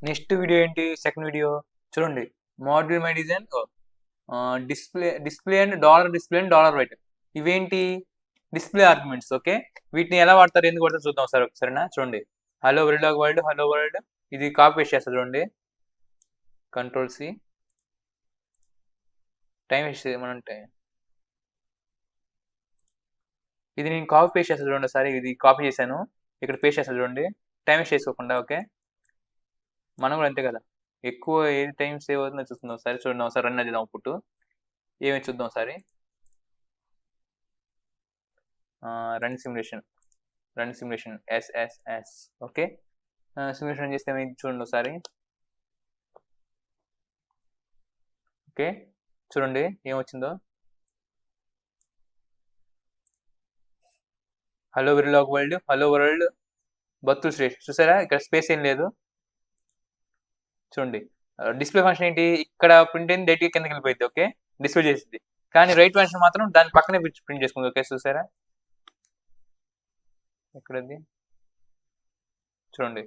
Next video ఏంటి? Second video చూడండి. Module my design display and dollar write. ఇవేంటి? Display arguments. Okay, వీటిని ఎలా వాడతారు, ఎందుకు వాడతారు చూద్దాం సార్ ఒకసారినా. చూడండి, హలో వరల్డ్, హలో వరల్డ్, ఇది కాపీ పేస్ట్ చేస్తారు చూడండి. కంట్రోల్ సి, టైం వేస్ట్ ఏమనంటే ఇది నేను కాపీ పేస్ట్ చేస్తాను చూడండి. సరే, ఇది కాపీ చేశాను, ఇక్కడ పేస్ట్ చేస్తాను చూడండి. టైం వేస్ట్ చేసుకోకుండా. ఓకే, మనం కూడా అంతే కదా, ఎక్కువ ఏది టైం సేవ్ అవుతుందో చూస్తుందాం. సరే చూడండి, ఒకసారి రన్ అది అవుట్పుట్ ఏమి చూద్దాం ఒకసారి. రన్ సిమ్యులేషన్ ఎస్ఎస్ఎస్. ఓకే, సిమ్యులేషన్ చేస్తే ఏమైంది చూడండి ఒకసారి. ఓకే, చూడండి ఏమొచ్చిందో. హలో వరల్డ్ బత్తుల్ శ్రేష్. చూసారా, ఇక్కడ స్పేస్ ఏం లేదు. చూడండి, డిస్ప్లే ఫంక్షన్ ఏంటి, ఇక్కడ ప్రింట్ అయింది డైరెక్ట్గా కిందకి వెళ్ళిపోయింది. ఓకే, డిస్ప్లే చేసింది. కానీ రైట్ ఫంక్షన్ మాత్రం దాని పక్కనే ప్రింట్ చేసుకుంది. ఓకే, చూసారా ఎక్కడది, చూడండి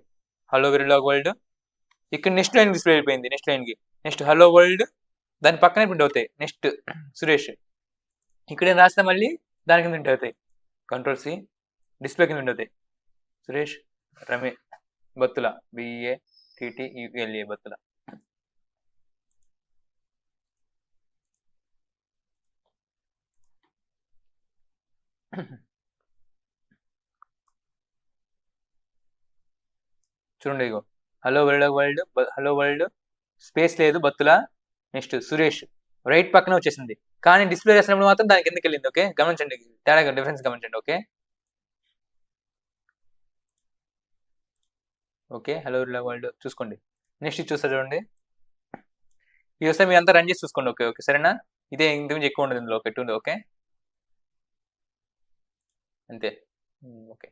హలో వరల్డ్. ఇక్కడ నెక్స్ట్ లైన్ డిస్ప్లే అయిపోయింది. నెక్స్ట్ లైన్కి నెక్స్ట్ హలో వరల్డ్, దాని పక్కనే ప్రింట్ అవుతాయి. నెక్స్ట్ సురేష్, ఇక్కడేం రాస్తే మళ్ళీ దాని కింద ప్రింట్ అవుతాయి. కంట్రోల్ సి, డిస్ప్లే కింద ప్రింట్ అవుతాయి. సురేష్ బత్తుల BATTULA బత్తుల. చూడండి, ఇగో హలో వరల్డ్ స్పేస్ లేదు బత్తుల. నెక్స్ట్ సురేష్ రైట్ పక్కనే వచ్చేసింది, కానీ డిస్ప్లే చేసినప్పుడు మాత్రం దానికి ఎందుకు వెళ్ళింది. ఓకే, గమనించండి తేడా, డిఫరెన్స్ గమనించండి. ఓకే ఓకే, హలో వరల్డ్ చూసుకోండి. నెక్స్ట్ చూస్తారు చూడండి, ఇది వస్తే మీరు అంతా రన్ చేసి చూసుకోండి. ఓకే ఓకే సరేనా, ఇదే ఇంతకుమించి ఎక్కువ ఉండదు ఇందులో. ఓకే, ఓకే అంతే. ఓకే.